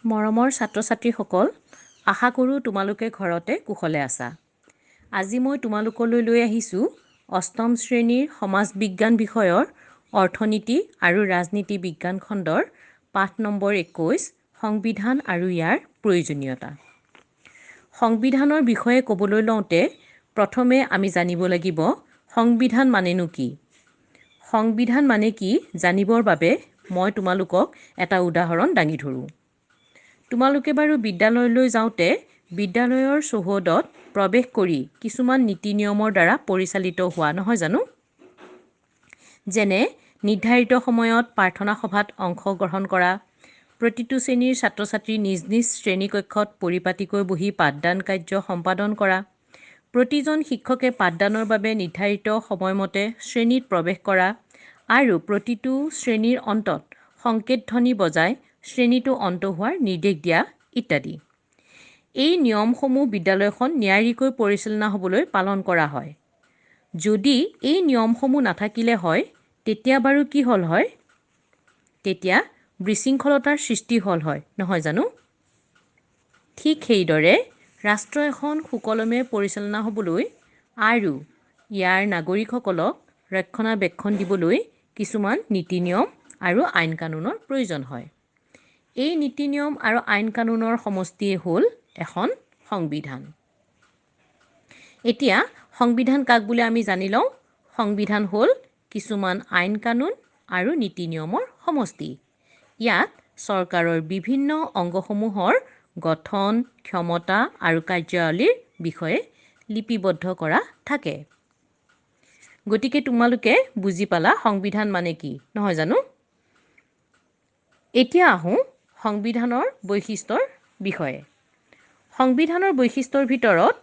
মৰমৰ ছাত্ৰ-ছাত্ৰীসকল, আশা কৰোঁ তোমালোকে ঘৰতে কুশলে আছা। আজি মই তোমালোকলৈ লৈ আহিছোঁ অষ্টম শ্ৰেণীৰ সমাজ বিজ্ঞান বিষয়ৰ অৰ্থনীতি আৰু ৰাজনীতি বিজ্ঞান খণ্ডৰ পাঠ নম্বৰ 21 সংবিধান আৰু ইয়াৰ প্ৰয়োজনীয়তা। সংবিধানৰ বিষয়ে ক'বলৈ লওঁতে প্ৰথমে আমি জানিব লাগিব সংবিধান মানেনো কি। সংবিধান মানে কি জানিবৰ বাবে মই তোমালোকক এটা উদাহৰণ দাঙি ধৰোঁ। তোমালোকে বাৰু বিদ্যালয়লৈ যাওঁতে বিদ্যালয়ৰ চৌহদত প্ৰৱেশ কৰি কিছুমান নীতি নিয়মৰ দ্বাৰা পৰিচালিত হোৱা নহয় জানো? যেনে নিৰ্ধাৰিত সময়ত প্ৰাৰ্থনা সভাত অংশগ্ৰহণ কৰা, প্ৰতিটো শ্ৰেণীৰ ছাত্ৰ-ছাত্ৰী নিজ নিজ শ্ৰেণীকক্ষত পৰিপাটিকৈ বহি পাঠদান কাৰ্য সম্পাদন কৰা, প্ৰতিজন শিক্ষকে পাঠদানৰ বাবে নিৰ্ধাৰিত সময়মতে শ্ৰেণীত প্ৰৱেশ কৰা আৰু প্ৰতিটো শ্ৰেণীৰ অন্তত সংকেত ধ্বনি বজাই শ্ৰেণীটো অন্ত হোৱাৰ নিৰ্দেশ দিয়া ইত্যাদি। এই নিয়মসমূহ বিদ্যালয়খন নিয়াৰিকৈ পৰিচালনা হ'বলৈ পালন কৰা হয়। যদি এই নিয়মসমূহ নাথাকিলে হয় তেতিয়া বাৰু কি হ'ল হয়? তেতিয়া বিশৃংখলতাৰ সৃষ্টি হ'ল হয়, নহয় জানো? ঠিক সেইদৰে ৰাষ্ট্ৰ এখন সুকলমে পৰিচালনা হ'বলৈ আৰু ইয়াৰ নাগৰিকসকলক ৰক্ষণাবেক্ষণ দিবলৈ কিছুমান নীতি নিয়ম আৰু আইন কানুনৰ প্ৰয়োজন হয়। এই নীতি নিয়ম আৰু আইন কানুনৰ সমষ্টিয়ে হ'ল এখন সংবিধান। এতিয়া সংবিধান কাক বোলে আমি জানি লওঁ। সংবিধান হ'ল কিছুমান আইন কানুন আৰু নীতি নিয়মৰ সমষ্টি। ইয়াত চৰকাৰৰ বিভিন্ন অংগসমূহৰ গঠন, ক্ষমতা আৰু কাৰ্যাৱলীৰ বিষয়ে লিপিবদ্ধ কৰা থাকে। গতিকে তোমালোকে বুজি পালা সংবিধান মানে কি, নহয় জানো? এতিয়া আহোঁ সংবিধানৰ বৈশিষ্ট্যৰ বিষয়ে। সংবিধানৰ বৈশিষ্ট্যৰ ভিতৰত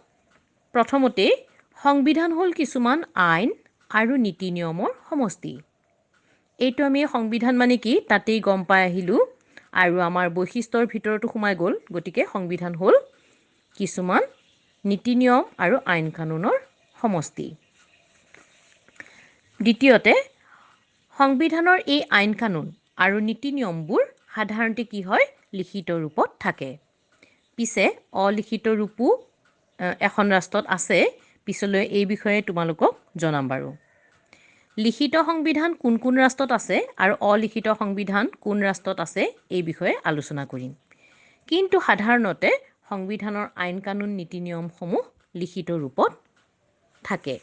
প্ৰথমতেই সংবিধান হ'ল কিছুমান আইন আৰু নীতি নিয়মৰ সমষ্টি। এইটো আমি সংবিধান মানে কি তাতেই গম পাই আহিলোঁ আৰু আমাৰ বৈশিষ্ট্যৰ ভিতৰতো সোমাই গ'ল। গতিকে সংবিধান হ'ল কিছুমান নীতি নিয়ম আৰু আইন কানুনৰ সমষ্টি। দ্বিতীয়তে, সংবিধানৰ এই আইন কানুন আৰু নীতি নিয়মবোৰ সাধাৰণতে কি হয় লিখিত ৰূপত থাকে। পিছে অলিখিত ৰূপো এখন ৰাষ্ট্ৰত আছে। পিছলৈ এই বিষয়ে তোমালোকক জনাম বাৰু। লিখিত সংবিধান কোন কোন ৰাষ্ট্ৰত আছে আৰু অলিখিত সংবিধান কোন ৰাষ্ট্ৰত আছে এই বিষয়ে আলোচনা কৰিম। কিন্তু সাধাৰণতে সংবিধানৰ আইন কানুন নীতি নিয়মসমূহ লিখিত ৰূপত থাকে।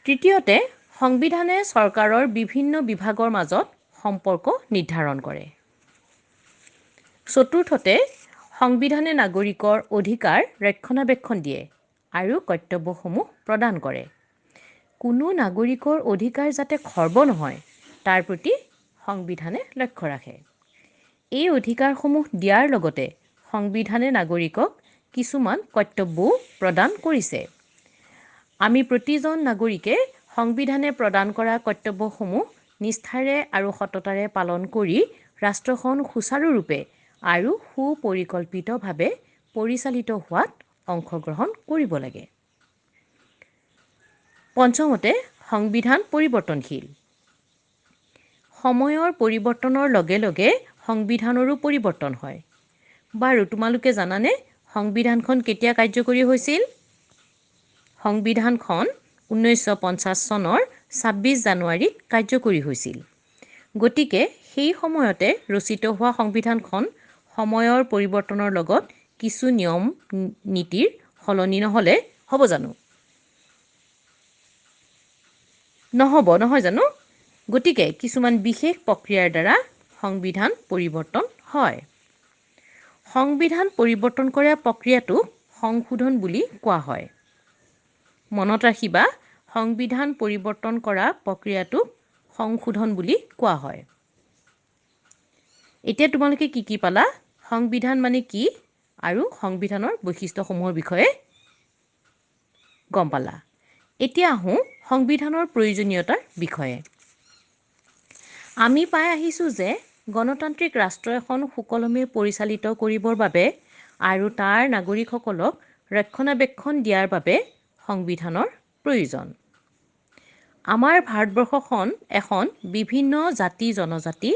তৃতীয়তে, সংবিধানে চৰকাৰৰ বিভিন্ন বিভাগৰ মাজত সম্পৰ্ক নিৰ্ধাৰণ কৰে। চতুৰ্থতে, সংবিধানে নাগৰিকৰ অধিকাৰ ৰক্ষণাবেক্ষণ দিয়ে আৰু কৰ্তব্যসমূহ প্ৰদান কৰে। কোনো নাগৰিকৰ অধিকাৰ যাতে খৰ্ব নহয় তাৰ প্ৰতি সংবিধানে লক্ষ্য ৰাখে। এই অধিকাৰসমূহ দিয়াৰ লগতে সংবিধানে নাগৰিকক কিছুমান কৰ্তব্যও প্ৰদান কৰিছে। আমি প্ৰতিজন নাগৰিকে সংবিধানে প্ৰদান কৰা কৰ্তব্যসমূহ নিষ্ঠাৰে আৰু সততাৰে পালন কৰি ৰাষ্ট্ৰখন সুচাৰুৰূপে আৰু সুপৰিকল্পিতভাৱে পৰিচালিত হোৱাত অংশগ্ৰহণ কৰিব লাগে। পঞ্চমতে, সংবিধান পৰিৱৰ্তনশীল। সময়ৰ পৰিৱৰ্তনৰ লগে লগে সংবিধানৰো পৰিৱৰ্তন হয়। বাৰু তোমালোকে জানানে সংবিধানখন কেতিয়া কাৰ্যকৰী হৈছিল? সংবিধানখন 1950 চনৰ 26 জানুৱাৰীত কাৰ্যকৰী হৈছিল। গতিকে সেই সময়তে ৰচিত হোৱা সংবিধানখন সময়ৰ পৰিৱৰ্তনৰ লগত কিছু নিয়ম নীতিৰ সলনি নহ'লে হ'ব জানো? নহ'ব, নহয় জানো? গতিকে কিছুমান বিশেষ প্ৰক্ৰিয়াৰ দ্বাৰা সংবিধান পৰিৱৰ্তন হয়। সংবিধান পৰিৱৰ্তন কৰা প্ৰক্ৰিয়াটোক সংশোধন বুলি কোৱা হয়। মনত ৰাখিবা, সংবিধান পৰিৱৰ্তন কৰা প্ৰক্ৰিয়াটোক সংশোধন বুলি কোৱা হয়। এতিয়া তোমালোকে কি কি পালা? সংবিধান মানে কি আৰু সংবিধানৰ বৈশিষ্ট্যসমূহৰ বিষয়ে গম পালা। এতিয়া আহোঁ সংবিধানৰ প্ৰয়োজনীয়তাৰ বিষয়ে। আমি পাই আহিছোঁ যে গণতান্ত্ৰিক ৰাষ্ট্ৰ এখন সুকলমে পৰিচালিত কৰিবৰ বাবে আৰু তাৰ নাগৰিকসকলক ৰক্ষণাবেক্ষণ দিয়াৰ বাবে সংবিধানৰ প্ৰয়োজন। আমাৰ ভাৰতবৰ্ষখন এখন বিভিন্ন জাতি জনজাতি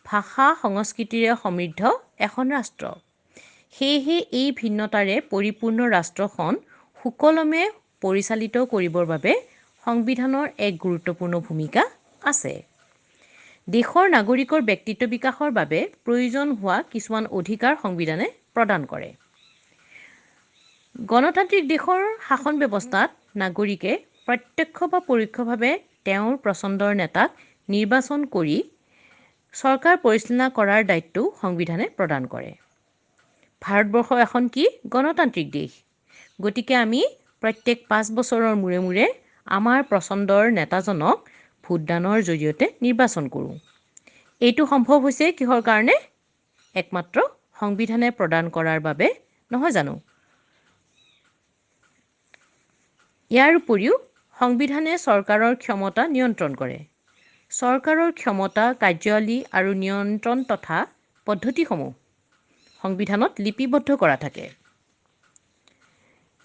ভাষা সংস্কৃতিৰে সমৃদ্ধ এখন ৰাষ্ট্ৰ। সেয়েহে এই ভিন্নতাৰে পৰিপূৰ্ণ ৰাষ্ট্ৰখন সুকলমে পৰিচালিত কৰিবৰ বাবে সংবিধানৰ এক গুৰুত্বপূৰ্ণ ভূমিকা আছে। দেশৰ নাগৰিকৰ ব্যক্তিত্ব বিকাশৰ বাবে প্ৰয়োজন হোৱা কিছুমান অধিকাৰ সংবিধানে প্ৰদান কৰে। গণতান্ত্ৰিক দেশৰ শাসন ব্যৱস্থাত নাগৰিকে প্ৰত্যক্ষ বা পৰোক্ষভাৱে তেওঁৰ পচন্দৰ নেতাক নিৰ্বাচন কৰি চৰকাৰ পৰিচালনা কৰাৰ দায়িত্বও সংবিধানে প্ৰদান কৰে। ভাৰতবৰ্ষ এখন কি গণতান্ত্ৰিক দেশ। গতিকে আমি প্ৰত্যেক 5 বছৰৰ মূৰে মূৰে আমাৰ পচন্দৰ নেতাজনক ভোটদানৰ জৰিয়তে নিৰ্বাচন কৰোঁ। এইটো সম্ভৱ হৈছে কিহৰ কাৰণে? একমাত্ৰ সংবিধানে প্ৰদান কৰাৰ বাবে, নহয় জানো? ইয়াৰ উপৰিও সংবিধানে চৰকাৰৰ ক্ষমতা নিয়ন্ত্ৰণ কৰে। চৰকাৰৰ ক্ষমতা, কাৰ্যাৱলী আৰু নিয়ন্ত্ৰণ তথা পদ্ধতিসমূহ সংবিধানত লিপিবদ্ধ কৰা থাকে।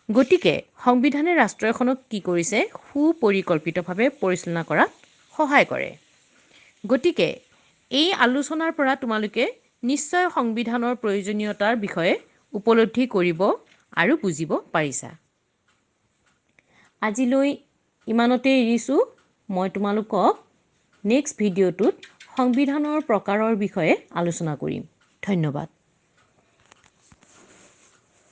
গতিকে সংবিধানে ৰাষ্ট্ৰ এখনক কি কৰিছে? সুপৰিকল্পিতভাৱে পৰিচালনা কৰাত সহায় কৰে। গতিকে এই আলোচনাৰ পৰা তোমালোকে নিশ্চয় সংবিধানৰ প্ৰয়োজনীয়তাৰ বিষয়ে উপলব্ধি কৰিব আৰু বুজিব পাৰিছা। আজিলৈ ইমানতে এৰিছোঁ। মই তোমালোকক নেক্সট ভিডিঅ'টোত সংবিধানৰ প্ৰকাৰৰ বিষয়ে আলোচনা কৰিম। ধন্যবাদ।